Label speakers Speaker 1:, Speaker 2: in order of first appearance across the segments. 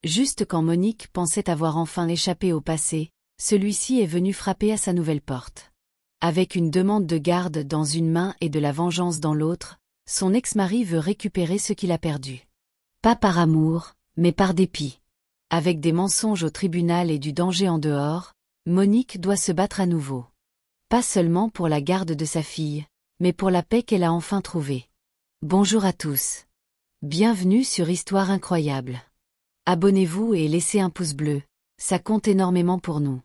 Speaker 1: Juste quand Monique pensait avoir enfin échappé au passé, celui-ci est venu frapper à sa nouvelle porte. Avec une demande de garde dans une main et de la vengeance dans l'autre, son ex-mari veut récupérer ce qu'il a perdu. Pas par amour, mais par dépit. Avec des mensonges au tribunal et du danger en dehors, Monique doit se battre à nouveau. Pas seulement pour la garde de sa fille, mais pour la paix qu'elle a enfin trouvée. Bonjour à tous. Bienvenue sur Histoire incroyable. Abonnez-vous et laissez un pouce bleu, ça compte énormément pour nous.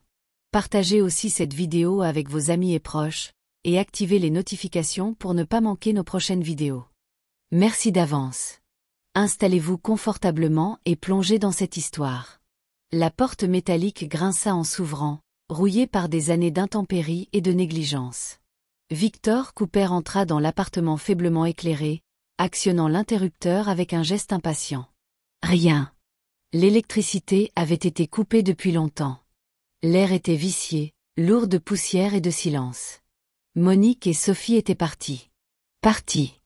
Speaker 1: Partagez aussi cette vidéo avec vos amis et proches, et activez les notifications pour ne pas manquer nos prochaines vidéos. Merci d'avance. Installez-vous confortablement et plongez dans cette histoire. La porte métallique grinça en s'ouvrant, rouillée par des années d'intempéries et de négligence. Victor Cooper entra dans l'appartement faiblement éclairé, actionnant l'interrupteur avec un geste impatient. Rien. L'électricité avait été coupée depuis longtemps. L'air était vicié, lourd de poussière et de silence. Monique et Sophie étaient parties. Partis.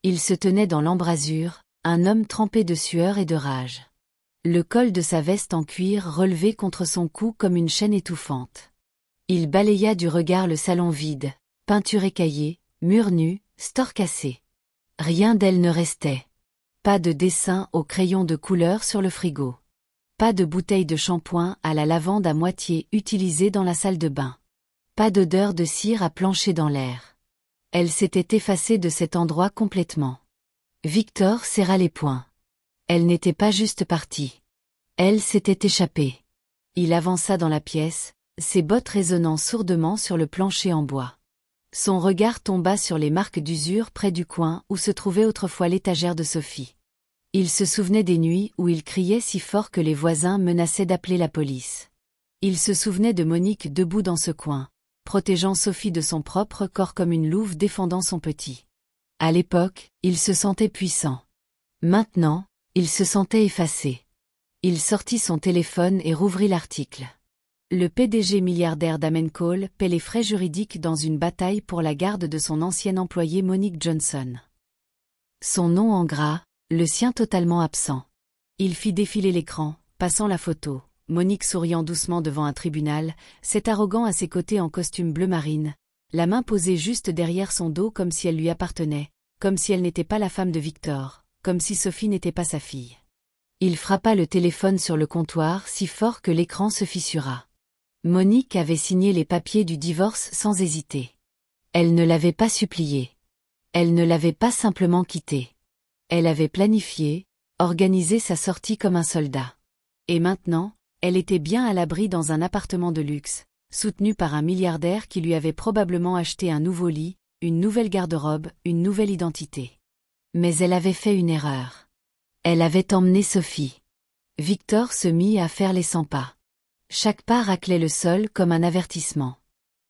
Speaker 1: Ils se tenaient dans l'embrasure, un homme trempé de sueur et de rage. Le col de sa veste en cuir relevé contre son cou comme une chaîne étouffante. Il balaya du regard le salon vide, peinture écaillée, murs nus, stores cassés. Rien d'elle ne restait. Pas de dessin au crayon de couleur sur le frigo. Pas de bouteille de shampoing à la lavande à moitié utilisée dans la salle de bain. Pas d'odeur de cire à plancher dans l'air. Elle s'était effacée de cet endroit complètement. Victor serra les poings. Elle n'était pas juste partie. Elle s'était échappée. Il avança dans la pièce, ses bottes résonnant sourdement sur le plancher en bois. Son regard tomba sur les marques d'usure près du coin où se trouvait autrefois l'étagère de Sophie. Il se souvenait des nuits où il criait si fort que les voisins menaçaient d'appeler la police. Il se souvenait de Monique debout dans ce coin, protégeant Sophie de son propre corps comme une louve défendant son petit. À l'époque, il se sentait puissant. Maintenant, il se sentait effacé. Il sortit son téléphone et rouvrit l'article. Le PDG milliardaire d'Amencall paie les frais juridiques dans une bataille pour la garde de son ancienne employée Monique Johnson. Son nom en gras, le sien totalement absent. Il fit défiler l'écran, passant la photo, Monique souriant doucement devant un tribunal, cet arrogant à ses côtés en costume bleu marine, la main posée juste derrière son dos comme si elle lui appartenait, comme si elle n'était pas la femme de Victor, comme si Sophie n'était pas sa fille. Il frappa le téléphone sur le comptoir si fort que l'écran se fissura. Monique avait signé les papiers du divorce sans hésiter. Elle ne l'avait pas supplié. Elle ne l'avait pas simplement quitté. Elle avait planifié, organisé sa sortie comme un soldat. Et maintenant, elle était bien à l'abri dans un appartement de luxe, soutenue par un milliardaire qui lui avait probablement acheté un nouveau lit, une nouvelle garde-robe, une nouvelle identité. Mais elle avait fait une erreur. Elle avait emmené Sophie. Victor se mit à faire les 100 pas. Chaque pas raclait le sol comme un avertissement.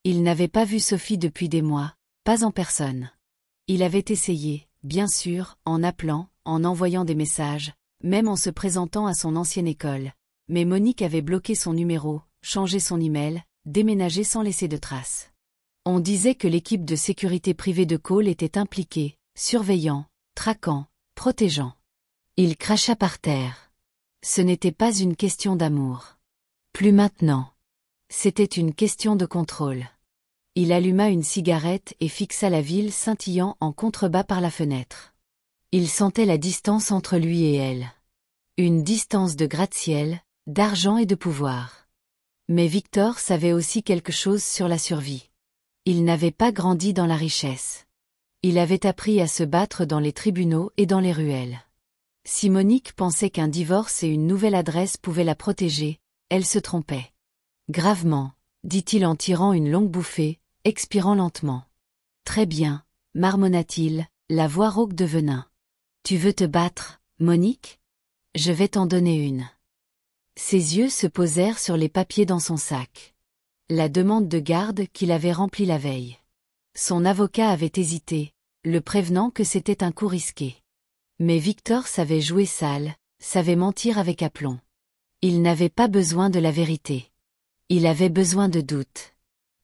Speaker 1: Il n'avait pas vu Sophie depuis des mois, pas en personne. Il avait essayé, bien sûr, en appelant, en envoyant des messages, même en se présentant à son ancienne école. Mais Monique avait bloqué son numéro, changé son email, déménagé sans laisser de traces. On disait que l'équipe de sécurité privée de Cole était impliquée, surveillant, traquant, protégeant. Il cracha par terre. Ce n'était pas une question d'amour. Plus maintenant. C'était une question de contrôle. Il alluma une cigarette et fixa la ville scintillant en contrebas par la fenêtre. Il sentait la distance entre lui et elle. Une distance de gratte-ciel, d'argent et de pouvoir. Mais Victor savait aussi quelque chose sur la survie. Il n'avait pas grandi dans la richesse. Il avait appris à se battre dans les tribunaux et dans les ruelles. Si Monique pensait qu'un divorce et une nouvelle adresse pouvaient la protéger, elle se trompait. Gravement, dit-il en tirant une longue bouffée, expirant lentement. Très bien, marmonna-t-il, la voix rauque de venin. Tu veux te battre, Monique ? Je vais t'en donner une. Ses yeux se posèrent sur les papiers dans son sac. La demande de garde qu'il avait remplie la veille. Son avocat avait hésité, le prévenant que c'était un coup risqué. Mais Victor savait jouer sale, savait mentir avec aplomb. Il n'avait pas besoin de la vérité. Il avait besoin de doute.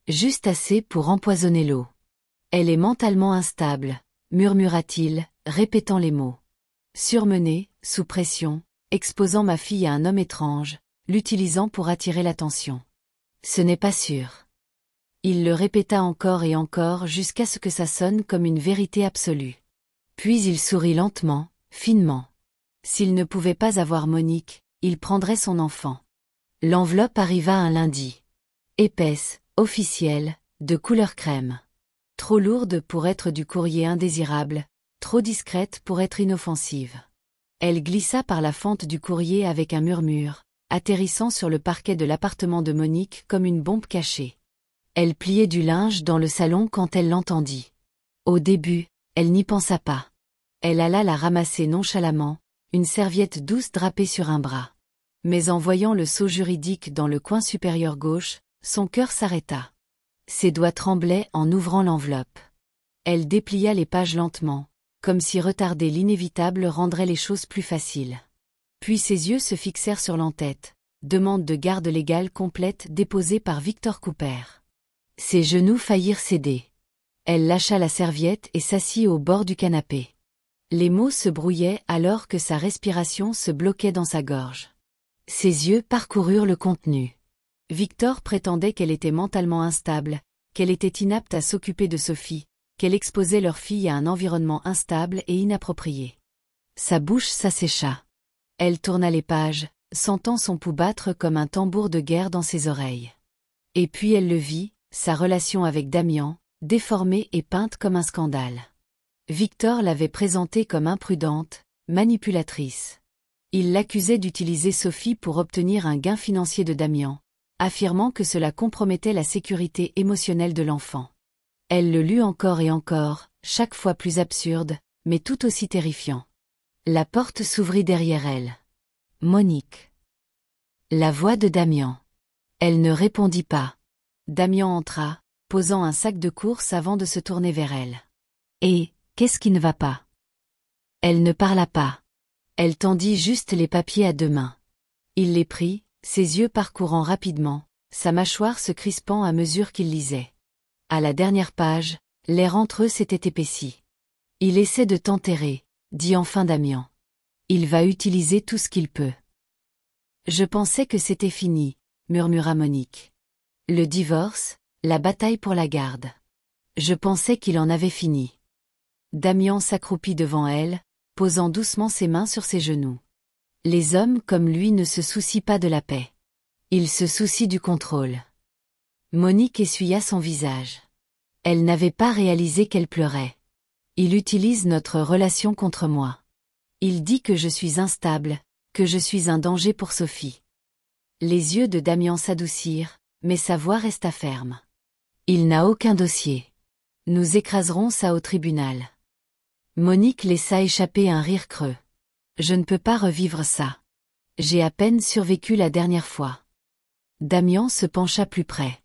Speaker 1: Juste assez pour empoisonner l'eau. Elle est mentalement instable, murmura-t-il, répétant les mots. Surmenée, sous pression, exposant ma fille à un homme étrange, l'utilisant pour attirer l'attention. Ce n'est pas sûr. Il le répéta encore et encore jusqu'à ce que ça sonne comme une vérité absolue. Puis il sourit lentement, finement. S'il ne pouvait pas avoir Monique, il prendrait son enfant. L'enveloppe arriva un lundi. Épaisse, officielle, de couleur crème. Trop lourde pour être du courrier indésirable, trop discrète pour être inoffensive. Elle glissa par la fente du courrier avec un murmure, atterrissant sur le parquet de l'appartement de Monique comme une bombe cachée. Elle pliait du linge dans le salon quand elle l'entendit. Au début, elle n'y pensa pas. Elle alla la ramasser nonchalamment, une serviette douce drapée sur un bras. Mais en voyant le sceau juridique dans le coin supérieur gauche, son cœur s'arrêta. Ses doigts tremblaient en ouvrant l'enveloppe. Elle déplia les pages lentement, comme si retarder l'inévitable rendrait les choses plus faciles. Puis ses yeux se fixèrent sur l'entête, demande de garde légale complète déposée par Victor Cooper. Ses genoux faillirent céder. Elle lâcha la serviette et s'assit au bord du canapé. Les mots se brouillaient alors que sa respiration se bloquait dans sa gorge. Ses yeux parcoururent le contenu. Victor prétendait qu'elle était mentalement instable, qu'elle était inapte à s'occuper de Sophie, qu'elle exposait leur fille à un environnement instable et inapproprié. Sa bouche s'assécha. Elle tourna les pages, sentant son pouls battre comme un tambour de guerre dans ses oreilles. Et puis elle le vit, sa relation avec Damian, déformée et peinte comme un scandale. Victor l'avait présentée comme imprudente, manipulatrice. Il l'accusait d'utiliser Sophie pour obtenir un gain financier de Damian, affirmant que cela compromettait la sécurité émotionnelle de l'enfant. Elle le lut encore et encore, chaque fois plus absurde, mais tout aussi terrifiant. La porte s'ouvrit derrière elle. Monique. La voix de Damian. Elle ne répondit pas. Damian entra, posant un sac de courses avant de se tourner vers elle. Et, qu'est-ce qui ne va pas? Elle ne parla pas. Elle tendit juste les papiers à deux mains. Il les prit, ses yeux parcourant rapidement, sa mâchoire se crispant à mesure qu'il lisait. À la dernière page, l'air entre eux s'était épaissi. Il essaie de t'enterrer, dit enfin Damian. Il va utiliser tout ce qu'il peut. Je pensais que c'était fini, murmura Monique. Le divorce, la bataille pour la garde. Je pensais qu'il en avait fini. Damian s'accroupit devant elle, posant doucement ses mains sur ses genoux. Les hommes comme lui ne se soucient pas de la paix. Ils se soucient du contrôle. Monique essuya son visage. Elle n'avait pas réalisé qu'elle pleurait. Il utilise notre relation contre moi. Il dit que je suis instable, que je suis un danger pour Sophie. Les yeux de Damian s'adoucirent, mais sa voix resta ferme. Il n'a aucun dossier. Nous écraserons ça au tribunal. Monique laissa échapper un rire creux. Je ne peux pas revivre ça. J'ai à peine survécu la dernière fois. Damian se pencha plus près.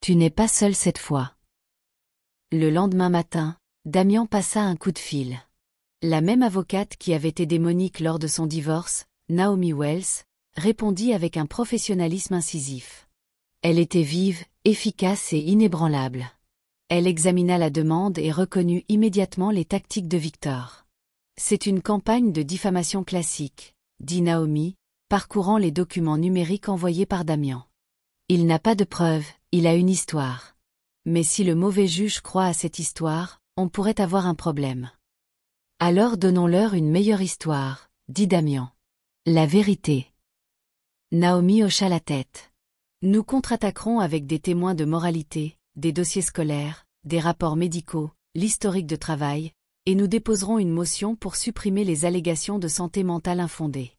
Speaker 1: Tu n'es pas seul cette fois. Le lendemain matin, Damian passa un coup de fil. La même avocate qui avait aidé Monique lors de son divorce, Naomi Wells, répondit avec un professionnalisme incisif. Elle était vive, efficace et inébranlable. Elle examina la demande et reconnut immédiatement les tactiques de Victor. C'est une campagne de diffamation classique, dit Naomi, parcourant les documents numériques envoyés par Damian. Il n'a pas de preuves, il a une histoire. Mais si le mauvais juge croit à cette histoire, on pourrait avoir un problème. Alors donnons-leur une meilleure histoire, dit Damian. La vérité. Naomi hocha la tête. Nous contre-attaquerons avec des témoins de moralité, des dossiers scolaires, des rapports médicaux, l'historique de travail, et nous déposerons une motion pour supprimer les allégations de santé mentale infondées.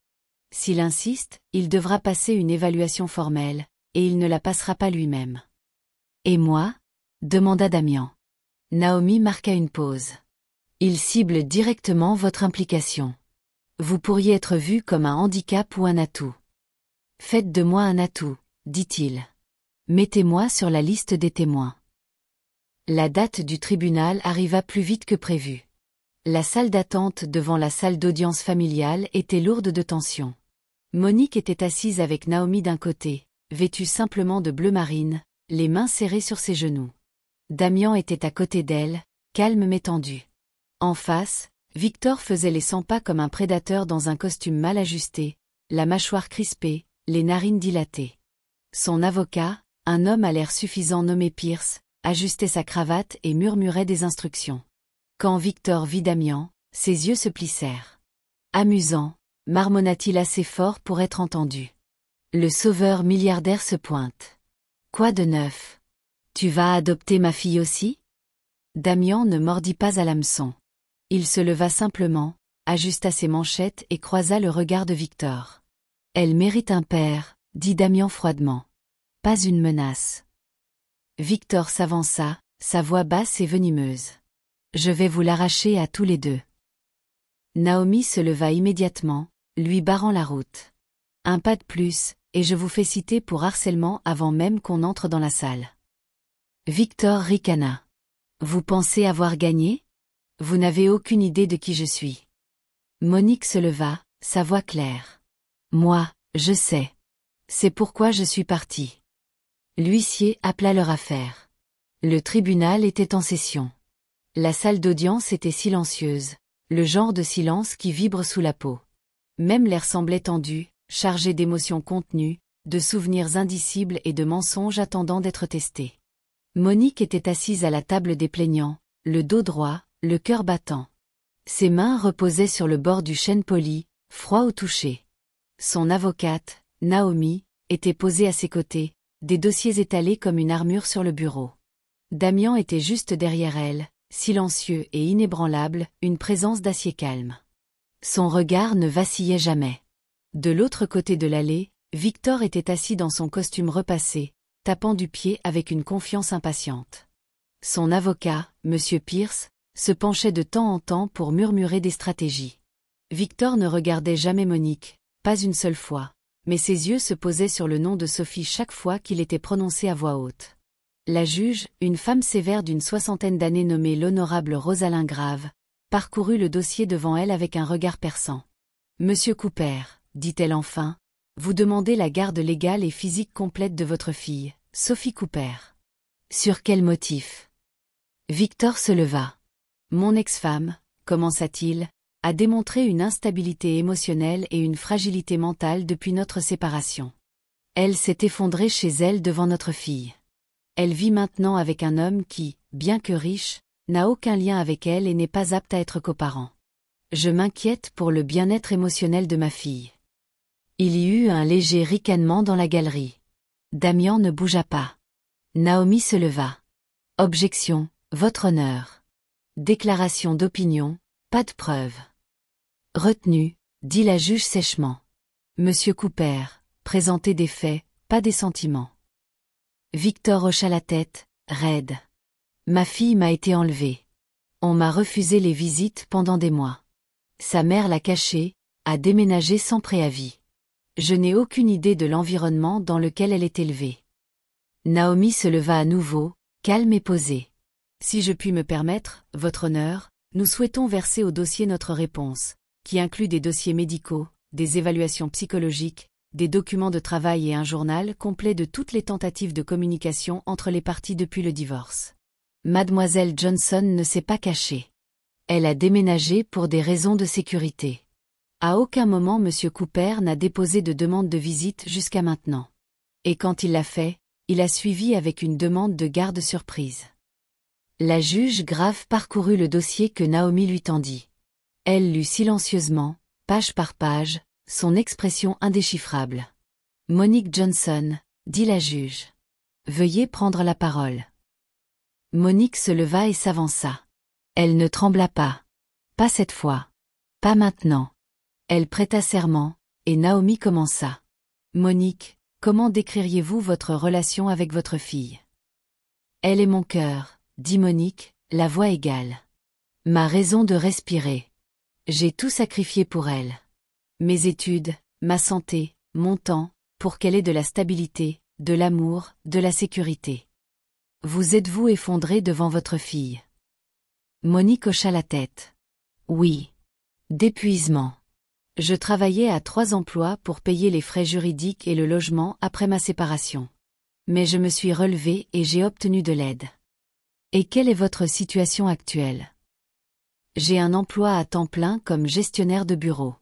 Speaker 1: S'il insiste, il devra passer une évaluation formelle, et il ne la passera pas lui-même. Et moi? Demanda Damian. Naomi marqua une pause. Il cible directement votre implication. Vous pourriez être vu comme un handicap ou un atout. Faites de moi un atout, dit-il. Mettez-moi sur la liste des témoins. La date du tribunal arriva plus vite que prévu. La salle d'attente devant la salle d'audience familiale était lourde de tension. Monique était assise avec Naomi d'un côté, vêtue simplement de bleu marine, les mains serrées sur ses genoux. Damian était à côté d'elle, calme mais tendu. En face, Victor faisait les 100 pas comme un prédateur dans un costume mal ajusté, la mâchoire crispée, les narines dilatées. Son avocat, un homme à l'air suffisant nommé Pierce, ajustait sa cravate et murmurait des instructions. Quand Victor vit Damian, ses yeux se plissèrent. Amusant, marmonna-t-il assez fort pour être entendu. Le sauveur milliardaire se pointe. Quoi de neuf? Tu vas adopter ma fille aussi? Damian ne mordit pas à l'hameçon. Il se leva simplement, ajusta ses manchettes et croisa le regard de Victor. Elle mérite un père, dit Damian froidement. Pas une menace. Victor s'avança, sa voix basse et venimeuse. Je vais vous l'arracher à tous les deux. Naomi se leva immédiatement, lui barrant la route. Un pas de plus, et je vous fais citer pour harcèlement avant même qu'on entre dans la salle. Victor ricana. Vous pensez avoir gagné? Vous n'avez aucune idée de qui je suis. Monique se leva, sa voix claire. Moi, je sais. C'est pourquoi je suis partie. L'huissier appela leur affaire. Le tribunal était en session. La salle d'audience était silencieuse, le genre de silence qui vibre sous la peau. Même l'air semblait tendu, chargé d'émotions contenues, de souvenirs indicibles et de mensonges attendant d'être testés. Monique était assise à la table des plaignants, le dos droit, le cœur battant. Ses mains reposaient sur le bord du chêne poli, froid au toucher. Son avocate, Naomi, était posée à ses côtés, des dossiers étalés comme une armure sur le bureau. Damian était juste derrière elle, silencieux et inébranlable, une présence d'acier calme. Son regard ne vacillait jamais. De l'autre côté de l'allée, Victor était assis dans son costume repassé, tapant du pied avec une confiance impatiente. Son avocat, M. Pierce, se penchait de temps en temps pour murmurer des stratégies. Victor ne regardait jamais Monique, pas une seule fois, mais ses yeux se posaient sur le nom de Sophie chaque fois qu'il était prononcé à voix haute. La juge, une femme sévère d'une 60aine d'années nommée l'honorable Rosalind Grave, parcourut le dossier devant elle avec un regard perçant. « Monsieur Cooper, dit-elle enfin, vous demandez la garde légale et physique complète de votre fille, Sophie Cooper. Sur quel motif? » Victor se leva. « Mon ex-femme, commença-t-il, a démontré une instabilité émotionnelle et une fragilité mentale depuis notre séparation. Elle s'est effondrée chez elle devant notre fille. Elle vit maintenant avec un homme qui, bien que riche, n'a aucun lien avec elle et n'est pas apte à être coparent. Je m'inquiète pour le bien-être émotionnel de ma fille. » Il y eut un léger ricanement dans la galerie. Damian ne bougea pas. Naomi se leva. « Objection, votre honneur. Déclaration d'opinion, pas de preuve. »« Retenu, » dit la juge sèchement. « Monsieur Cooper, présentez des faits, pas des sentiments. » Victor hocha la tête, raide. « Ma fille m'a été enlevée. On m'a refusé les visites pendant des mois. Sa mère l'a cachée, a déménagé sans préavis. Je n'ai aucune idée de l'environnement dans lequel elle est élevée. » Naomi se leva à nouveau, calme et posée. « Si je puis me permettre, votre honneur, nous souhaitons verser au dossier notre réponse, qui inclut des dossiers médicaux, des évaluations psychologiques, des documents de travail et un journal complet de toutes les tentatives de communication entre les parties depuis le divorce. Mademoiselle Johnson ne s'est pas cachée. Elle a déménagé pour des raisons de sécurité. À aucun moment M. Cooper n'a déposé de demande de visite jusqu'à maintenant. Et quand il l'a fait, il a suivi avec une demande de garde surprise. » La juge Grave parcourut le dossier que Naomi lui tendit. Elle lut silencieusement, page par page, son expression indéchiffrable. « Monique Johnson, » dit la juge. « Veuillez prendre la parole. » Monique se leva et s'avança. Elle ne trembla pas. Pas cette fois. Pas maintenant. Elle prêta serment, et Naomi commença. « Monique, comment décririez-vous votre relation avec votre fille? » « Elle est mon cœur, » dit Monique, la voix égale. « Ma raison de respirer. J'ai tout sacrifié pour elle. Mes études, ma santé, mon temps, pour qu'elle ait de la stabilité, de l'amour, de la sécurité. Vous êtes-vous effondré devant votre fille? » Monique hocha la tête. « Oui. D'épuisement. Je travaillais à 3 emplois pour payer les frais juridiques et le logement après ma séparation. Mais je me suis relevée et j'ai obtenu de l'aide. Et quelle est votre situation actuelle? J'ai un emploi à temps plein comme gestionnaire de bureau.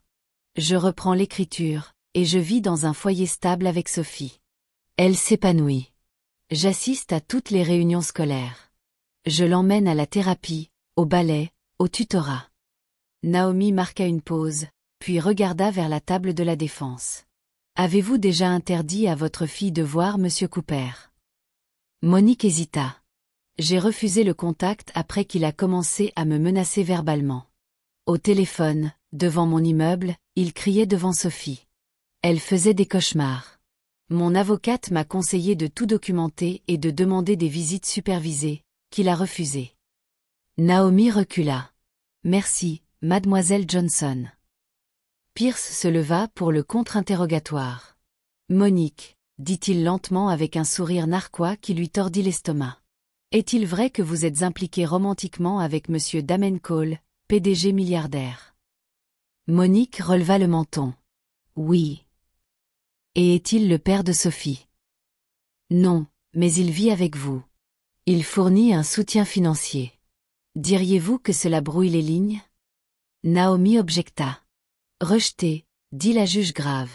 Speaker 1: Je reprends l'écriture, et je vis dans un foyer stable avec Sophie. Elle s'épanouit. J'assiste à toutes les réunions scolaires. Je l'emmène à la thérapie, au ballet, au tutorat. Naomi marqua une pause, puis regarda vers la table de la défense. Avez-vous déjà interdit à votre fille de voir Monsieur Cooper? Monique hésita. J'ai refusé le contact après qu'il a commencé à me menacer verbalement. Au téléphone, devant mon immeuble, il criait devant Sophie. Elle faisait des cauchemars. Mon avocate m'a conseillé de tout documenter et de demander des visites supervisées, qu'il a refusées. Naomi recula. Merci, mademoiselle Johnson. Pierce se leva pour le contre-interrogatoire. Monique, dit-il lentement avec un sourire narquois qui lui tordit l'estomac. Est-il vrai que vous êtes impliquée romantiquement avec monsieur Damon Cole, PDG milliardaire? Monique releva le menton. Oui. Et est-il le père de Sophie? Non, mais il vit avec vous. Il fournit un soutien financier. Diriez-vous que cela brouille les lignes? Naomi objecta. Rejeté, dit la juge grave.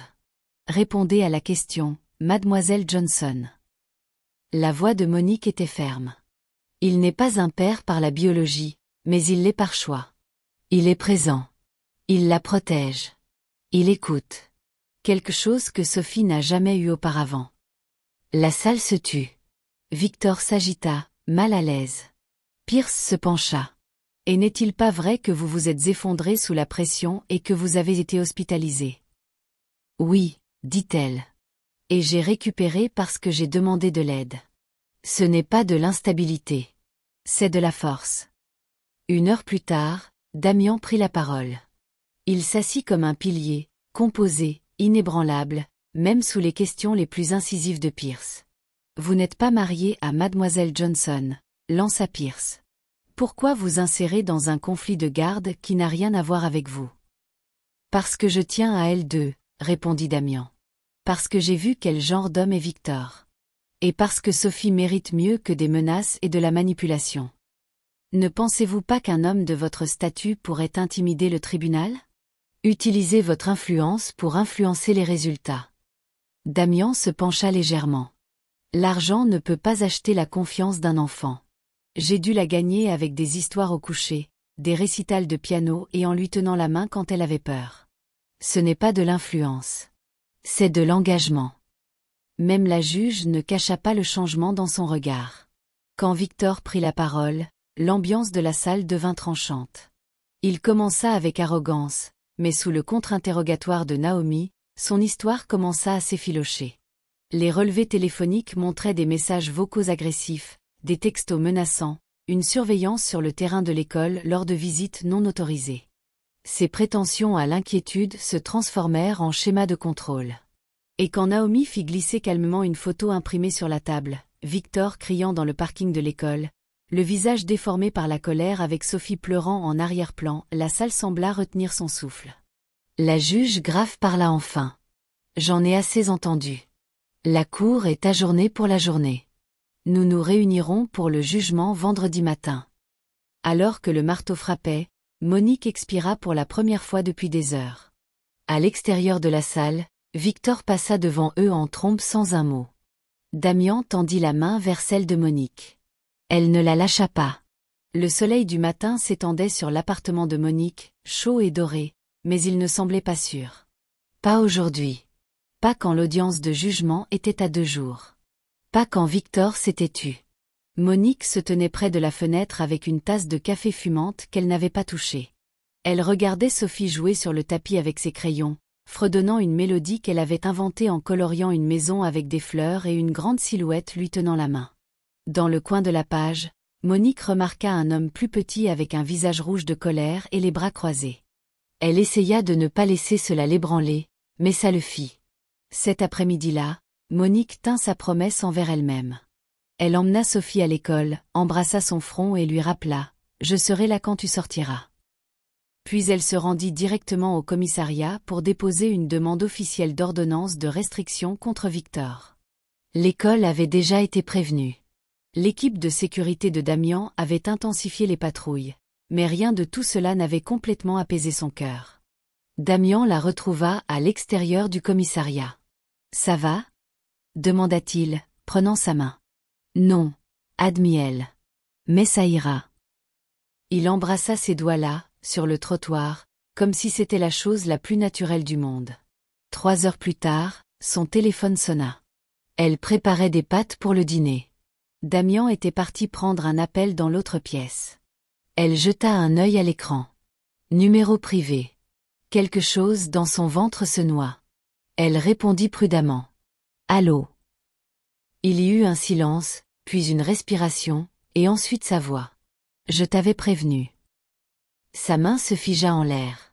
Speaker 1: Répondez à la question, mademoiselle Johnson. La voix de Monique était ferme. Il n'est pas un père par la biologie, mais il l'est par choix. Il est présent. Il la protège. Il écoute. Quelque chose que Sophie n'a jamais eu auparavant. La salle se tut. Victor s'agita, mal à l'aise. Pierce se pencha. Et n'est-il pas vrai que vous vous êtes effondré sous la pression et que vous avez été hospitalisé? Oui, dit-elle. Et j'ai récupéré parce que j'ai demandé de l'aide. Ce n'est pas de l'instabilité. C'est de la force. 1 heure plus tard, Damian prit la parole. Il s'assit comme un pilier, composé, inébranlable, même sous les questions les plus incisives de Pierce. Vous n'êtes pas marié à mademoiselle Johnson, lança Pierce. Pourquoi vous insérer dans un conflit de garde qui n'a rien à voir avec vous? Parce que je tiens à elle deux, répondit Damian. Parce que j'ai vu quel genre d'homme est Victor. Et parce que Sophie mérite mieux que des menaces et de la manipulation. Ne pensez-vous pas qu'un homme de votre statut pourrait intimider le tribunal? Utilisez votre influence pour influencer les résultats. Damian se pencha légèrement. L'argent ne peut pas acheter la confiance d'un enfant. J'ai dû la gagner avec des histoires au coucher, des récitals de piano et en lui tenant la main quand elle avait peur. Ce n'est pas de l'influence. C'est de l'engagement. Même la juge ne cacha pas le changement dans son regard. Quand Victor prit la parole, l'ambiance de la salle devint tranchante. Il commença avec arrogance, mais sous le contre-interrogatoire de Naomi, son histoire commença à s'effilocher. Les relevés téléphoniques montraient des messages vocaux agressifs, des textos menaçants, une surveillance sur le terrain de l'école lors de visites non autorisées. Ces prétentions à l'inquiétude se transformèrent en schéma de contrôle. Et quand Naomi fit glisser calmement une photo imprimée sur la table, Victor criant dans le parking de l'école, le visage déformé par la colère avec Sophie pleurant en arrière-plan, la salle sembla retenir son souffle. La juge grave parla enfin. J'en ai assez entendu. La cour est ajournée pour la journée. Nous nous réunirons pour le jugement vendredi matin. Alors que le marteau frappait, Monique expira pour la première fois depuis des heures. À l'extérieur de la salle, Victor passa devant eux en trombe sans un mot. Damian tendit la main vers celle de Monique. Elle ne la lâcha pas. Le soleil du matin s'étendait sur l'appartement de Monique, chaud et doré, mais il ne semblait pas sûr. Pas aujourd'hui. Pas quand l'audience de jugement était à 2 jours. Pas quand Victor s'était tu. Monique se tenait près de la fenêtre avec une tasse de café fumante qu'elle n'avait pas touchée. Elle regardait Sophie jouer sur le tapis avec ses crayons, fredonnant une mélodie qu'elle avait inventée en coloriant une maison avec des fleurs et une grande silhouette lui tenant la main. Dans le coin de la page, Monique remarqua un homme plus petit avec un visage rouge de colère et les bras croisés. Elle essaya de ne pas laisser cela l'ébranler, mais ça le fit. Cet après-midi-là, Monique tint sa promesse envers elle-même. Elle emmena Sophie à l'école, embrassa son front et lui rappela « Je serai là quand tu sortiras ». Puis elle se rendit directement au commissariat pour déposer une demande officielle d'ordonnance de restriction contre Victor. L'école avait déjà été prévenue. L'équipe de sécurité de Damian avait intensifié les patrouilles, mais rien de tout cela n'avait complètement apaisé son cœur. Damian la retrouva à l'extérieur du commissariat. « Ça va ?» demanda-t-il, prenant sa main. « Non, admit-elle. Mais ça ira. » Il embrassa ses doigts là, sur le trottoir, comme si c'était la chose la plus naturelle du monde. 3 heures plus tard, son téléphone sonna. Elle préparait des pâtes pour le dîner. Damian était parti prendre un appel dans l'autre pièce. Elle jeta un œil à l'écran. Numéro privé. Quelque chose dans son ventre se noua. Elle répondit prudemment. « Allô ?» Il y eut un silence, puis une respiration, et ensuite sa voix. « Je t'avais prévenu. » Sa main se figea en l'air.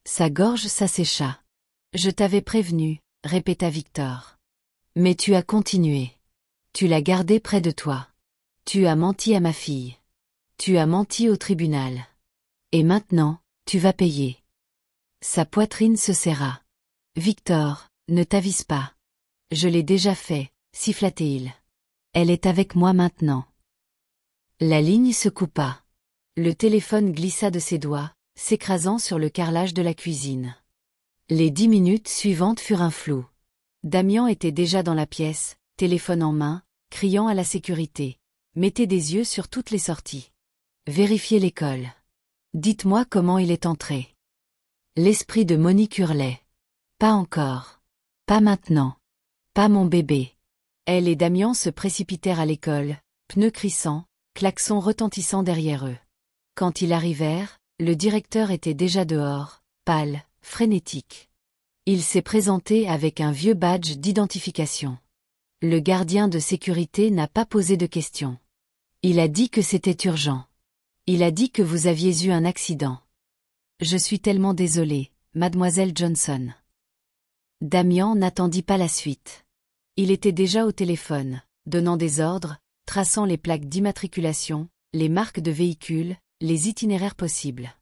Speaker 1: Sa gorge s'assécha. « Je t'avais prévenu, » répéta Victor. « Mais tu as continué. Tu l'as gardé près de toi. Tu as menti à ma fille. Tu as menti au tribunal. Et maintenant, tu vas payer. » Sa poitrine se serra. « Victor, ne t'avise pas. Je l'ai déjà fait, » siffla-t-il. « Elle est avec moi maintenant. » La ligne se coupa. Le téléphone glissa de ses doigts, s'écrasant sur le carrelage de la cuisine. Les 10 minutes suivantes furent un flou. Damian était déjà dans la pièce, téléphone en main, criant à la sécurité. « Mettez des yeux sur toutes les sorties. Vérifiez l'école. Dites-moi comment il est entré. » L'esprit de Monique hurlait. « Pas encore. Pas maintenant. Pas mon bébé. » Elle et Damian se précipitèrent à l'école, pneus crissants, klaxons retentissant derrière eux. Quand ils arrivèrent, le directeur était déjà dehors, pâle, frénétique. Il s'est présenté avec un vieux badge d'identification. Le gardien de sécurité n'a pas posé de questions. Il a dit que c'était urgent. Il a dit que vous aviez eu un accident. Je suis tellement désolé, mademoiselle Johnson. Damian n'attendit pas la suite. Il était déjà au téléphone, donnant des ordres, traçant les plaques d'immatriculation, les marques de véhicules, les itinéraires possibles.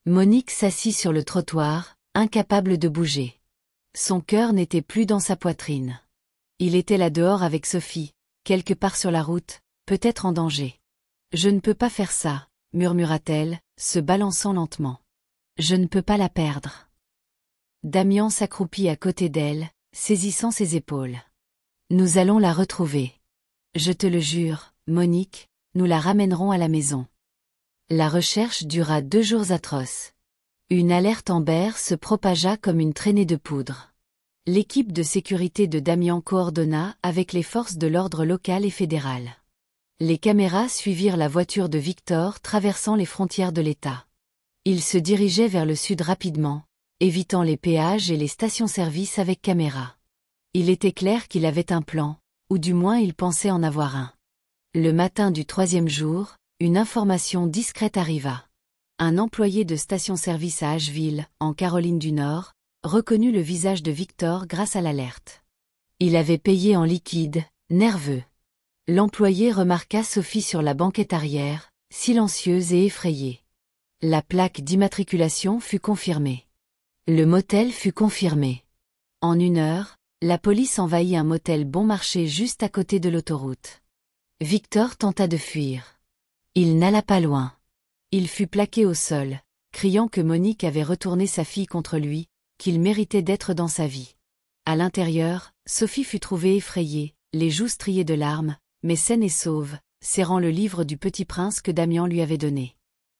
Speaker 1: Monique s'assit sur le trottoir, incapable de bouger. Son cœur n'était plus dans sa poitrine. Il était là dehors avec Sophie, quelque part sur la route, peut-être en danger. « Je ne peux pas faire ça », murmura-t-elle, se balançant lentement. « Je ne peux pas la perdre. » Damian s'accroupit à côté d'elle, saisissant ses épaules. « Nous allons la retrouver. Je te le jure, Monique, nous la ramènerons à la maison. » La recherche dura 2 jours atroces. Une alerte Amber se propagea comme une traînée de poudre. L'équipe de sécurité de Damian coordonna avec les forces de l'ordre local et fédéral. Les caméras suivirent la voiture de Victor traversant les frontières de l'État. Il se dirigeait vers le sud rapidement, évitant les péages et les stations-service avec caméra. Il était clair qu'il avait un plan, ou du moins il pensait en avoir un. Le matin du 3e jour, une information discrète arriva. Un employé de station-service à Asheville, en Caroline du Nord, reconnut le visage de Victor grâce à l'alerte. Il avait payé en liquide, nerveux. L'employé remarqua Sophie sur la banquette arrière, silencieuse et effrayée. La plaque d'immatriculation fut confirmée. Le motel fut confirmé. En 1 heure, la police envahit un motel bon marché juste à côté de l'autoroute. Victor tenta de fuir. Il n'alla pas loin. Il fut plaqué au sol, criant que Monique avait retourné sa fille contre lui, qu'il méritait d'être dans sa vie. À l'intérieur, Sophie fut trouvée effrayée, les joues striées de larmes, mais saine et sauve, serrant le livre du Petit Prince que Damian lui avait donné.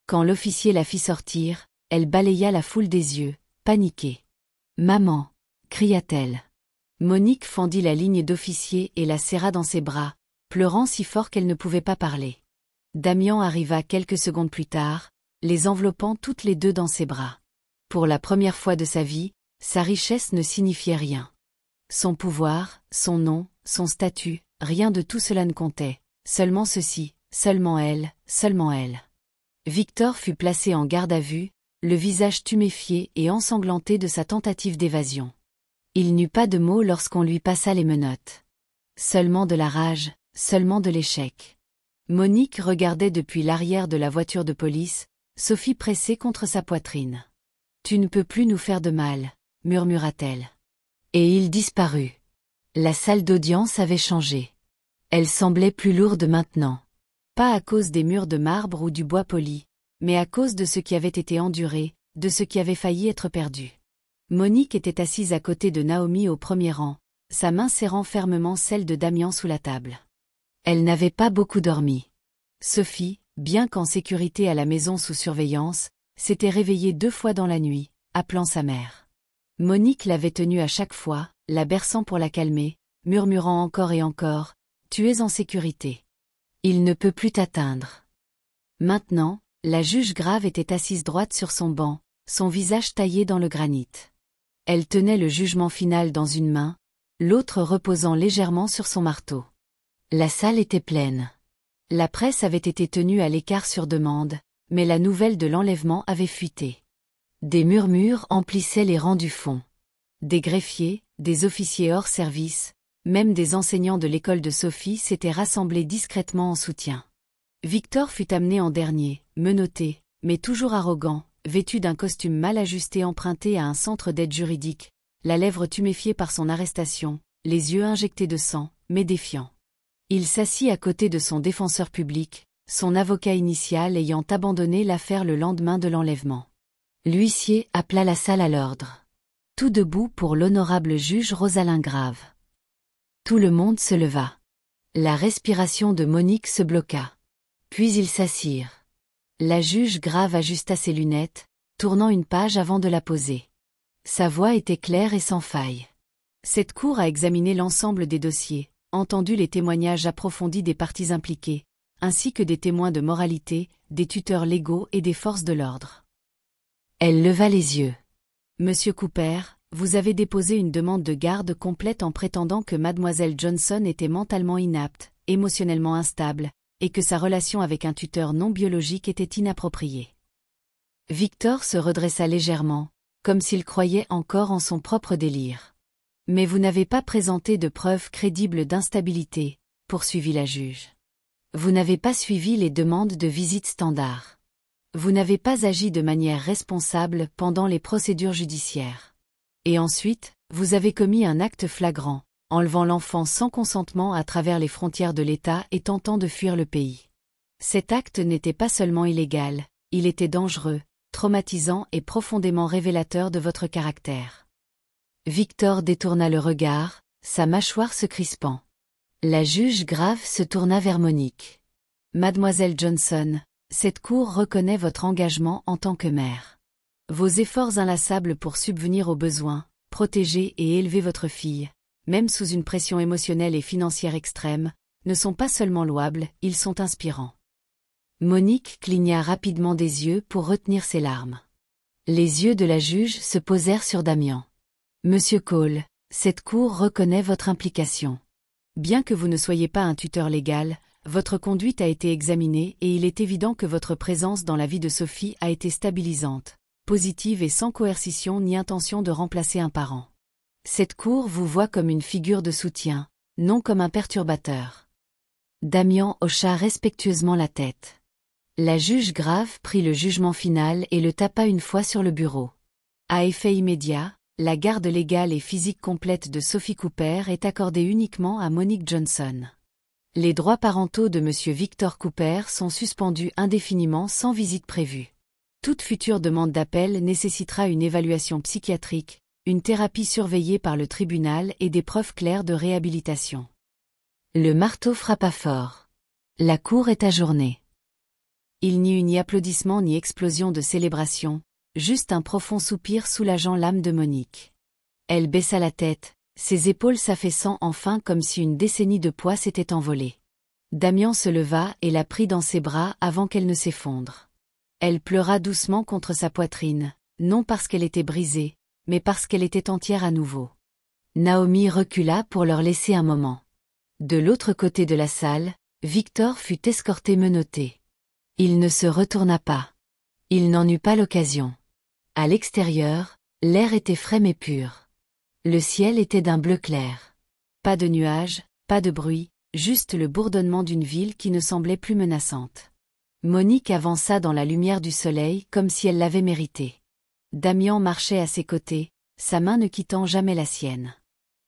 Speaker 1: Quand l'officier la fit sortir, elle balaya la foule des yeux, paniquée. « Maman !» cria-t-elle. Monique fendit la ligne d'officiers et la serra dans ses bras, pleurant si fort qu'elle ne pouvait pas parler. Damian arriva quelques secondes plus tard, les enveloppant toutes les deux dans ses bras. Pour la première fois de sa vie, sa richesse ne signifiait rien. Son pouvoir, son nom, son statut, rien de tout cela ne comptait, seulement ceci, seulement elle, seulement elle. Victor fut placé en garde à vue, le visage tuméfié et ensanglanté de sa tentative d'évasion. Il n'eut pas de mots lorsqu'on lui passa les menottes. Seulement de la rage, seulement de l'échec. Monique regardait depuis l'arrière de la voiture de police, Sophie pressée contre sa poitrine. « Tu ne peux plus nous faire de mal », murmura-t-elle. Et il disparut. La salle d'audience avait changé. Elle semblait plus lourde maintenant. Pas à cause des murs de marbre ou du bois poli, mais à cause de ce qui avait été enduré, de ce qui avait failli être perdu. Monique était assise à côté de Naomi au premier rang, sa main serrant fermement celle de Damian sous la table. Elle n'avait pas beaucoup dormi. Sophie, bien qu'en sécurité à la maison sous surveillance, s'était réveillée 2 fois dans la nuit, appelant sa mère. Monique l'avait tenue à chaque fois, la berçant pour la calmer, murmurant encore et encore « Tu es en sécurité. Il ne peut plus t'atteindre. » Maintenant, la juge grave était assise droite sur son banc, son visage taillé dans le granit. Elle tenait le jugement final dans une main, l'autre reposant légèrement sur son marteau. La salle était pleine. La presse avait été tenue à l'écart sur demande, mais la nouvelle de l'enlèvement avait fuité. Des murmures emplissaient les rangs du fond. Des greffiers, des officiers hors service, même des enseignants de l'école de Sophie s'étaient rassemblés discrètement en soutien. Victor fut amené en dernier, menotté, mais toujours arrogant, vêtu d'un costume mal ajusté emprunté à un centre d'aide juridique, la lèvre tuméfiée par son arrestation, les yeux injectés de sang, mais défiant. Il s'assit à côté de son défenseur public, son avocat initial ayant abandonné l'affaire le lendemain de l'enlèvement. L'huissier appela la salle à l'ordre. Tout debout pour l'honorable juge Rosalind Grave. Tout le monde se leva. La respiration de Monique se bloqua. Puis ils s'assirent. La juge Grave ajusta ses lunettes, tournant une page avant de la poser. Sa voix était claire et sans faille. Cette cour a examiné l'ensemble des dossiers, entendu les témoignages approfondis des parties impliquées, ainsi que des témoins de moralité, des tuteurs légaux et des forces de l'ordre. Elle leva les yeux. Monsieur Cooper, vous avez déposé une demande de garde complète en prétendant que mademoiselle Johnson était mentalement inapte, émotionnellement instable, et que sa relation avec un tuteur non biologique était inappropriée. Victor se redressa légèrement, comme s'il croyait encore en son propre délire. Mais vous n'avez pas présenté de preuves crédibles d'instabilité, poursuivit la juge. Vous n'avez pas suivi les demandes de visite standard. Vous n'avez pas agi de manière responsable pendant les procédures judiciaires. Et ensuite, vous avez commis un acte flagrant, enlevant l'enfant sans consentement à travers les frontières de l'État et tentant de fuir le pays. Cet acte n'était pas seulement illégal, il était dangereux, traumatisant et profondément révélateur de votre caractère. Victor détourna le regard, sa mâchoire se crispant. La juge Grave se tourna vers Monique. Mademoiselle Johnson, cette cour reconnaît votre engagement en tant que mère. Vos efforts inlassables pour subvenir aux besoins, protéger et élever votre fille, même sous une pression émotionnelle et financière extrême, ne sont pas seulement louables, ils sont inspirants. Monique cligna rapidement des yeux pour retenir ses larmes. Les yeux de la juge se posèrent sur Damian. Monsieur Cole, cette cour reconnaît votre implication. Bien que vous ne soyez pas un tuteur légal, votre conduite a été examinée et il est évident que votre présence dans la vie de Sophie a été stabilisante, positive et sans coercition ni intention de remplacer un parent. Cette cour vous voit comme une figure de soutien, non comme un perturbateur. Damian hocha respectueusement la tête. La juge Grave prit le jugement final et le tapa une fois sur le bureau. À effet immédiat, la garde légale et physique complète de Sophie Cooper est accordée uniquement à Monique Johnson. Les droits parentaux de Monsieur Victor Cooper sont suspendus indéfiniment sans visite prévue. Toute future demande d'appel nécessitera une évaluation psychiatrique, une thérapie surveillée par le tribunal et des preuves claires de réhabilitation. Le marteau frappa fort. La cour est ajournée. Il n'y eut ni applaudissement ni explosion de célébration, juste un profond soupir soulageant l'âme de Monique. Elle baissa la tête, ses épaules s'affaissant enfin comme si une décennie de poids s'était envolée. Damian se leva et la prit dans ses bras avant qu'elle ne s'effondre. Elle pleura doucement contre sa poitrine, non parce qu'elle était brisée, mais parce qu'elle était entière à nouveau. Naomi recula pour leur laisser un moment. De l'autre côté de la salle, Victor fut escorté menotté. Il ne se retourna pas. Il n'en eut pas l'occasion. À l'extérieur, l'air était frais mais pur. Le ciel était d'un bleu clair. Pas de nuages, pas de bruit, juste le bourdonnement d'une ville qui ne semblait plus menaçante. Monique avança dans la lumière du soleil comme si elle l'avait mérité. Damian marchait à ses côtés, sa main ne quittant jamais la sienne.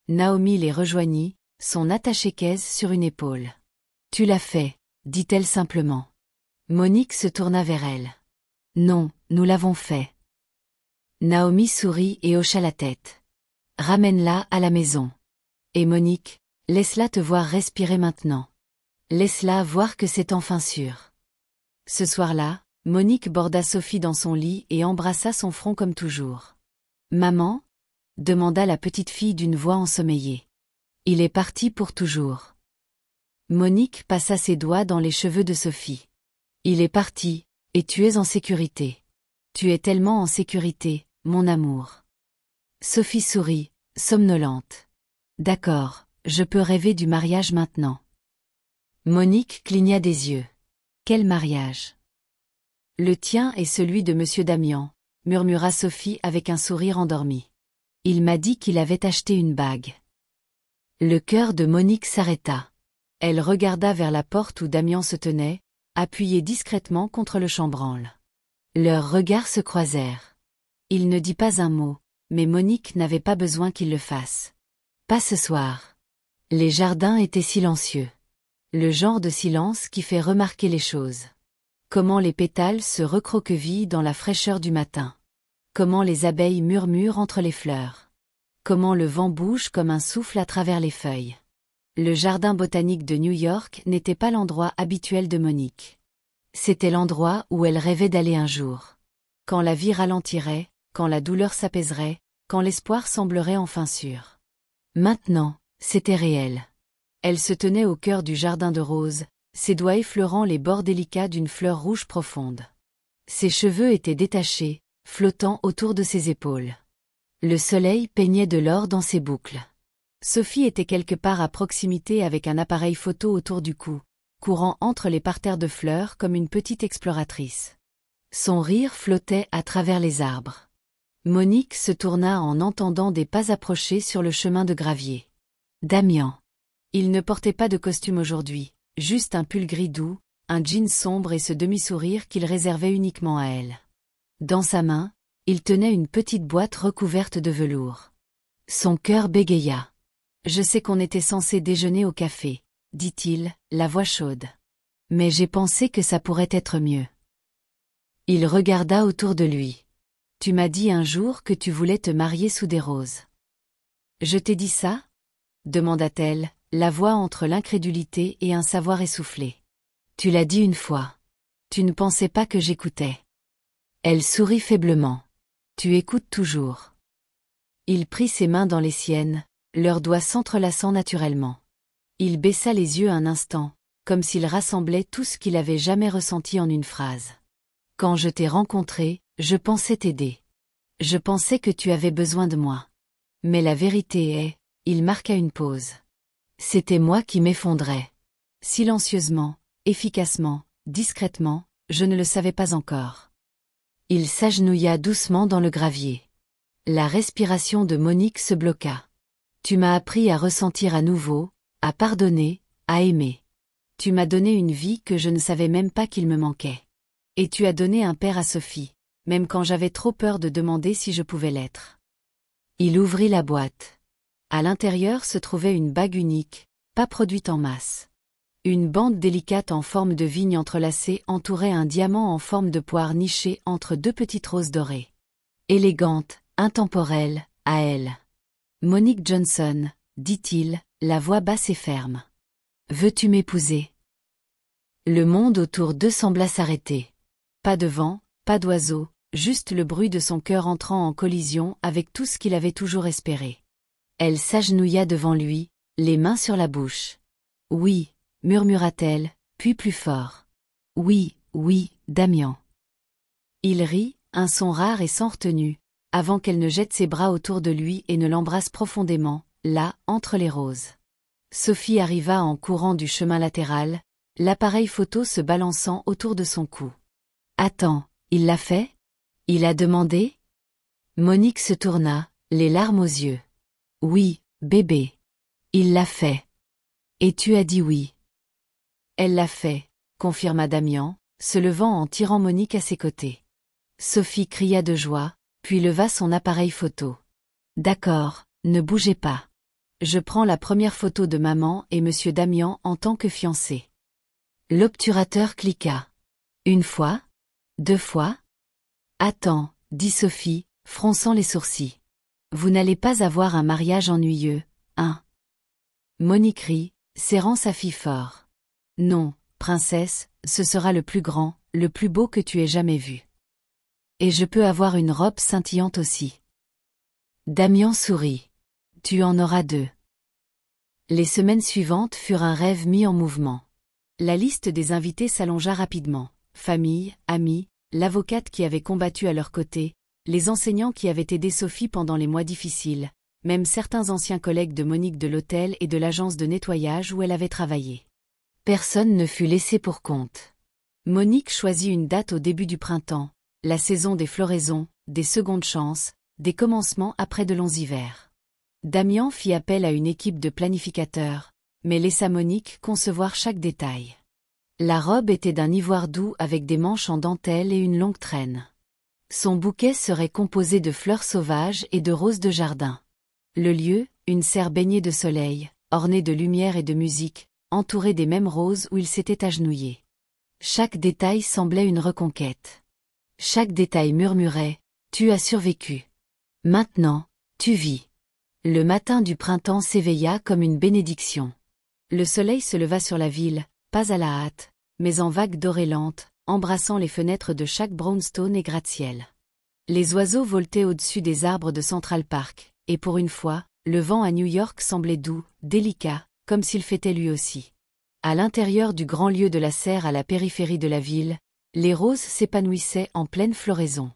Speaker 1: Naomi les rejoignit, son attaché-caisse sur une épaule. « Tu l'as fait », dit-elle simplement. Monique se tourna vers elle. « Non, nous l'avons fait. » Naomi sourit et hocha la tête. Ramène-la à la maison. Et Monique, laisse-la te voir respirer maintenant. Laisse-la voir que c'est enfin sûr. Ce soir-là, Monique borda Sophie dans son lit et embrassa son front comme toujours. Maman? Demanda la petite fille d'une voix ensommeillée. Il est parti pour toujours. Monique passa ses doigts dans les cheveux de Sophie. Il est parti, et tu es en sécurité. Tu es tellement en sécurité, mon amour. Sophie sourit, somnolente. D'accord, je peux rêver du mariage maintenant. Monique cligna des yeux. Quel mariage? Le tien et celui de Monsieur Damian, murmura Sophie avec un sourire endormi. Il m'a dit qu'il avait acheté une bague. Le cœur de Monique s'arrêta. Elle regarda vers la porte où Damian se tenait, appuyé discrètement contre le chambranle. Leurs regards se croisèrent. Il ne dit pas un mot, mais Monique n'avait pas besoin qu'il le fasse. Pas ce soir. Les jardins étaient silencieux. Le genre de silence qui fait remarquer les choses. Comment les pétales se recroquevillent dans la fraîcheur du matin. Comment les abeilles murmurent entre les fleurs. Comment le vent bouge comme un souffle à travers les feuilles. Le jardin botanique de New York n'était pas l'endroit habituel de Monique. C'était l'endroit où elle rêvait d'aller un jour. Quand la vie ralentirait, quand la douleur s'apaiserait, quand l'espoir semblerait enfin sûr. Maintenant, c'était réel. Elle se tenait au cœur du jardin de roses, ses doigts effleurant les bords délicats d'une fleur rouge profonde. Ses cheveux étaient détachés, flottant autour de ses épaules. Le soleil peignait de l'or dans ses boucles. Sophie était quelque part à proximité avec un appareil photo autour du cou, courant entre les parterres de fleurs comme une petite exploratrice. Son rire flottait à travers les arbres. Monique se tourna en entendant des pas approcher sur le chemin de gravier. Damian. Il ne portait pas de costume aujourd'hui, juste un pull gris doux, un jean sombre et ce demi-sourire qu'il réservait uniquement à elle. Dans sa main, il tenait une petite boîte recouverte de velours. Son cœur bégaya. « Je sais qu'on était censé déjeuner au café, » dit-il, la voix chaude. « Mais j'ai pensé que ça pourrait être mieux. » Il regarda autour de lui. « Tu m'as dit un jour que tu voulais te marier sous des roses. »« Je t'ai dit ça ?» demanda-t-elle, la voix entre l'incrédulité et un savoir essoufflé. « Tu l'as dit une fois. Tu ne pensais pas que j'écoutais. » Elle sourit faiblement. « Tu écoutes toujours. » Il prit ses mains dans les siennes, leurs doigts s'entrelaçant naturellement. Il baissa les yeux un instant, comme s'il rassemblait tout ce qu'il avait jamais ressenti en une phrase. « Quand je t'ai rencontré, je pensais t'aider. Je pensais que tu avais besoin de moi. Mais la vérité est, il marqua une pause. C'était moi qui m'effondrais. Silencieusement, efficacement, discrètement, je ne le savais pas encore. » Il s'agenouilla doucement dans le gravier. La respiration de Monique se bloqua. « Tu m'as appris à ressentir à nouveau, à pardonner, à aimer. Tu m'as donné une vie que je ne savais même pas qu'il me manquait. Et tu as donné un père à Sophie, même quand j'avais trop peur de demander si je pouvais l'être. » Il ouvrit la boîte. À l'intérieur se trouvait une bague unique, pas produite en masse. Une bande délicate en forme de vigne entrelacée entourait un diamant en forme de poire niché entre deux petites roses dorées. Élégante, intemporelle, à elle. « Monique Johnson, » dit-il, la voix basse et ferme. « Veux-tu m'épouser ?» Le monde autour d'eux sembla s'arrêter. Pas de vent, pas d'oiseau, juste le bruit de son cœur entrant en collision avec tout ce qu'il avait toujours espéré. Elle s'agenouilla devant lui, les mains sur la bouche. « Oui, » murmura-t-elle, puis plus fort. « Oui, oui, Damian. » Il rit, un son rare et sans retenue, avant qu'elle ne jette ses bras autour de lui et ne l'embrasse profondément, là, entre les roses. Sophie arriva en courant du chemin latéral, l'appareil photo se balançant autour de son cou. « Attends, il l'a fait ? Il a demandé ?» Monique se tourna, les larmes aux yeux. « Oui, bébé. Il l'a fait. Et tu as dit oui. » « Elle l'a fait, » confirma Damian, se levant en tirant Monique à ses côtés. Sophie cria de joie, puis leva son appareil photo. « D'accord, ne bougez pas. Je prends la première photo de maman et monsieur Damian en tant que fiancé. » L'obturateur cliqua. « Une fois ? 2 fois ? » « Attends, » dit Sophie, fronçant les sourcils. Vous n'allez pas avoir un mariage ennuyeux, hein? Monique rit, serrant sa fille fort. Non, princesse, ce sera le plus grand, le plus beau que tu aies jamais vu. Et je peux avoir une robe scintillante aussi. Damian sourit. Tu en auras 2. Les semaines suivantes furent un rêve mis en mouvement. La liste des invités s'allongea rapidement. Famille, amis, l'avocate qui avait combattu à leur côté, les enseignants qui avaient aidé Sophie pendant les mois difficiles, même certains anciens collègues de Monique de l'hôtel et de l'agence de nettoyage où elle avait travaillé. Personne ne fut laissé pour compte. Monique choisit une date au début du printemps, la saison des floraisons, des secondes chances, des commencements après de longs hivers. Damian fit appel à une équipe de planificateurs, mais laissa Monique concevoir chaque détail. La robe était d'un ivoire doux avec des manches en dentelle et une longue traîne. Son bouquet serait composé de fleurs sauvages et de roses de jardin. Le lieu, une serre baignée de soleil, ornée de lumière et de musique, entourée des mêmes roses où il s'était agenouillé. Chaque détail semblait une reconquête. Chaque détail murmurait « Tu as survécu. Maintenant, tu vis ». Le matin du printemps s'éveilla comme une bénédiction. Le soleil se leva sur la ville, pas à la hâte, mais en vagues dorées lentes, embrassant les fenêtres de chaque brownstone et gratte-ciel. Les oiseaux voletaient au-dessus des arbres de Central Park, et pour une fois, le vent à New York semblait doux, délicat, comme s'il fêtait lui aussi. À l'intérieur du grand lieu de la serre à la périphérie de la ville, les roses s'épanouissaient en pleine floraison.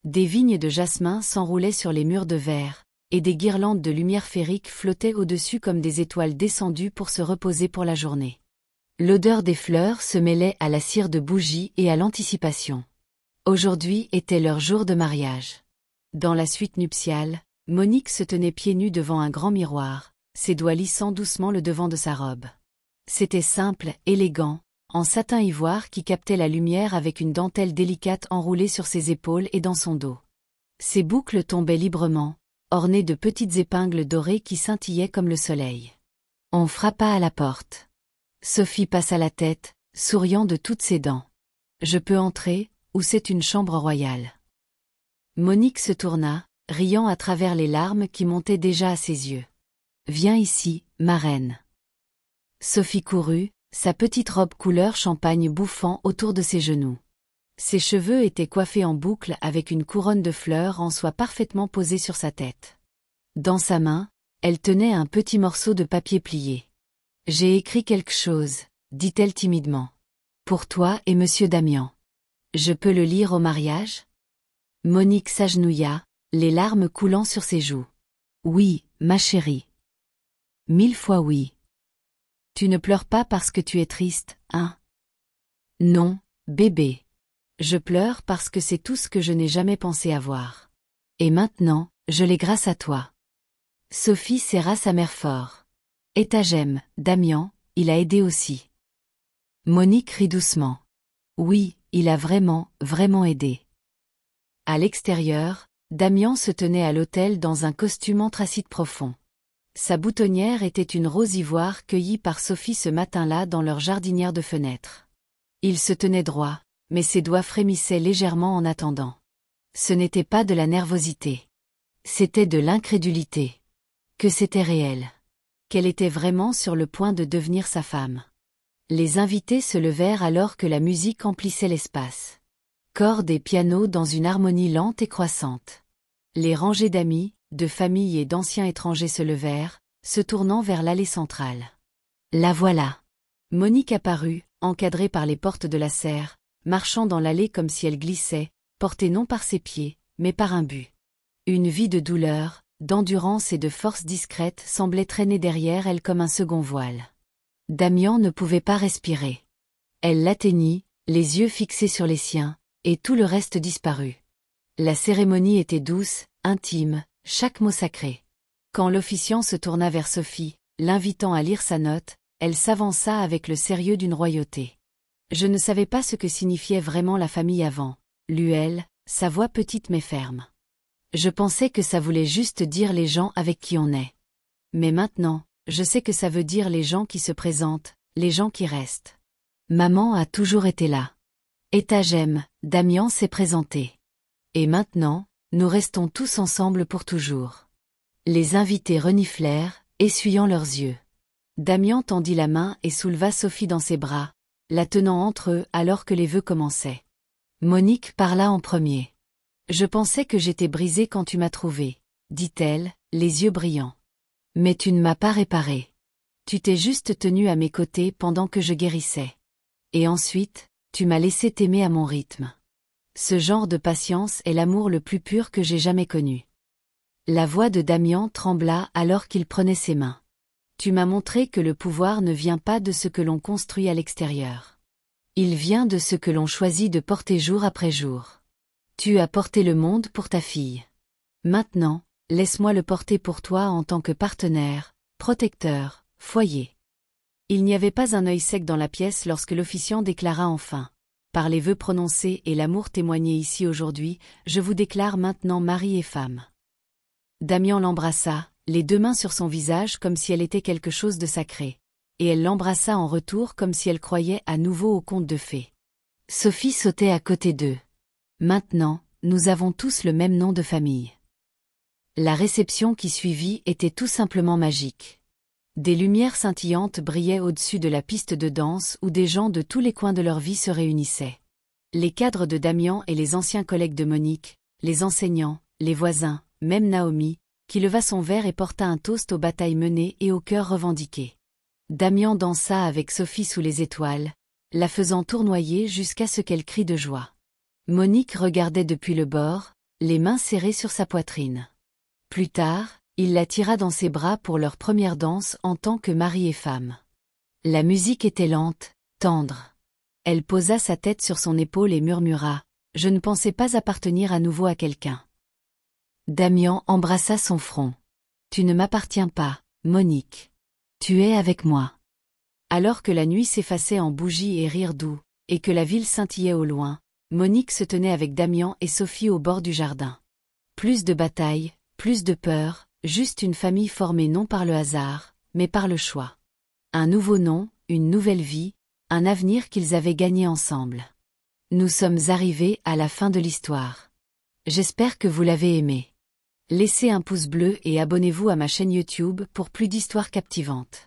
Speaker 1: Des vignes de jasmin s'enroulaient sur les murs de verre, et des guirlandes de lumière féerique flottaient au-dessus comme des étoiles descendues pour se reposer pour la journée. L'odeur des fleurs se mêlait à la cire de bougies et à l'anticipation. Aujourd'hui était leur jour de mariage. Dans la suite nuptiale, Monique se tenait pieds nus devant un grand miroir, ses doigts lissant doucement le devant de sa robe. C'était simple, élégant, en satin ivoire qui captait la lumière avec une dentelle délicate enroulée sur ses épaules et dans son dos. Ses boucles tombaient librement, ornées de petites épingles dorées qui scintillaient comme le soleil. On frappa à la porte. Sophie passa la tête, souriant de toutes ses dents. « Je peux entrer, ou c'est une chambre royale ?» Monique se tourna, riant à travers les larmes qui montaient déjà à ses yeux. « Viens ici, ma reine. » Sophie courut, sa petite robe couleur champagne bouffant autour de ses genoux. Ses cheveux étaient coiffés en boucle avec une couronne de fleurs en soie parfaitement posée sur sa tête. Dans sa main, elle tenait un petit morceau de papier plié. « J'ai écrit quelque chose, » dit-elle timidement. « Pour toi et monsieur Damian. Je peux le lire au mariage ?» Monique s'agenouilla, les larmes coulant sur ses joues. « Oui, ma chérie. 1000 fois oui. Tu ne pleures pas parce que tu es triste, hein? » Non, bébé. Je pleure parce que c'est tout ce que je n'ai jamais pensé avoir. Et maintenant, je l'ai grâce à toi. Sophie serra sa mère fort. Et ta j'aime, Damian, il a aidé aussi. Monique rit doucement. Oui, il a vraiment, vraiment aidé. À l'extérieur, Damian se tenait à l'autel dans un costume anthracite profond. Sa boutonnière était une rose ivoire cueillie par Sophie ce matin-là dans leur jardinière de fenêtre. Il se tenait droit, mais ses doigts frémissaient légèrement en attendant. Ce n'était pas de la nervosité. C'était de l'incrédulité. Que c'était réel. Qu'elle était vraiment sur le point de devenir sa femme. Les invités se levèrent alors que la musique emplissait l'espace. Cordes et pianos dans une harmonie lente et croissante. Les rangées d'amis, de familles et d'anciens étrangers se levèrent, se tournant vers l'allée centrale. La voilà. Monique apparut, encadrée par les portes de la serre, marchant dans l'allée comme si elle glissait, portée non par ses pieds, mais par un but. Une vie de douleur, d'endurance et de force discrète semblait traîner derrière elle comme un second voile. Damian ne pouvait pas respirer. Elle l'atteignit, les yeux fixés sur les siens, et tout le reste disparut. La cérémonie était douce, intime, chaque mot sacré. Quand l'officiant se tourna vers Sophie, l'invitant à lire sa note, elle s'avança avec le sérieux d'une royauté. Je ne savais pas ce que signifiait vraiment la famille avant, lut-elle, sa voix petite mais ferme. Je pensais que ça voulait juste dire les gens avec qui on est. Mais maintenant, je sais que ça veut dire les gens qui se présentent, les gens qui restent. Maman a toujours été là. Et ta j'aime, Damian s'est présenté. Et maintenant, Nous restons tous ensemble pour toujours. Les invités reniflèrent, essuyant leurs yeux. Damian tendit la main et souleva Sophie dans ses bras, la tenant entre eux alors que les vœux commençaient. Monique parla en premier. « Je pensais que j'étais brisée quand tu m'as trouvée, » dit-elle, les yeux brillants. « Mais tu ne m'as pas réparée. Tu t'es juste tenue à mes côtés pendant que je guérissais. Et ensuite, tu m'as laissé t'aimer à mon rythme. Ce genre de patience est l'amour le plus pur que j'ai jamais connu. » La voix de Damian trembla alors qu'il prenait ses mains. « Tu m'as montré que le pouvoir ne vient pas de ce que l'on construit à l'extérieur. Il vient de ce que l'on choisit de porter jour après jour. Tu as porté le monde pour ta fille. Maintenant, laisse-moi le porter pour toi en tant que partenaire, protecteur, foyer. » Il n'y avait pas un œil sec dans la pièce lorsque l'officiant déclara enfin. « Par les vœux prononcés et l'amour témoigné ici aujourd'hui, je vous déclare maintenant mari et femme. » Damian l'embrassa, les deux mains sur son visage comme si elle était quelque chose de sacré. Et elle l'embrassa en retour comme si elle croyait à nouveau au conte de fées. Sophie sautait à côté d'eux. « Maintenant, nous avons tous le même nom de famille. » La réception qui suivit était tout simplement magique. Des lumières scintillantes brillaient au-dessus de la piste de danse où des gens de tous les coins de leur vie se réunissaient. Les cadres de Damian et les anciens collègues de Monique, les enseignants, les voisins, même Naomi, qui leva son verre et porta un toast aux batailles menées et aux cœurs revendiqués. Damian dansa avec Sophie sous les étoiles, la faisant tournoyer jusqu'à ce qu'elle crie de joie. Monique regardait depuis le bord, les mains serrées sur sa poitrine. Plus tard, il la tira dans ses bras pour leur première danse en tant que mari et femme. La musique était lente, tendre. Elle posa sa tête sur son épaule et murmura « Je ne pensais pas appartenir à nouveau à quelqu'un. » Damian embrassa son front. « Tu ne m'appartiens pas, Monique. Tu es avec moi. » Alors que la nuit s'effaçait en bougies et rires doux, et que la ville scintillait au loin, Monique se tenait avec Damian et Sophie au bord du jardin. Plus de batailles, plus de peur, juste une famille formée non par le hasard, mais par le choix. Un nouveau nom, une nouvelle vie, un avenir qu'ils avaient gagné ensemble. Nous sommes arrivés à la fin de l'histoire. J'espère que vous l'avez aimé. Laissez un pouce bleu et abonnez-vous à ma chaîne YouTube pour plus d'histoires captivantes.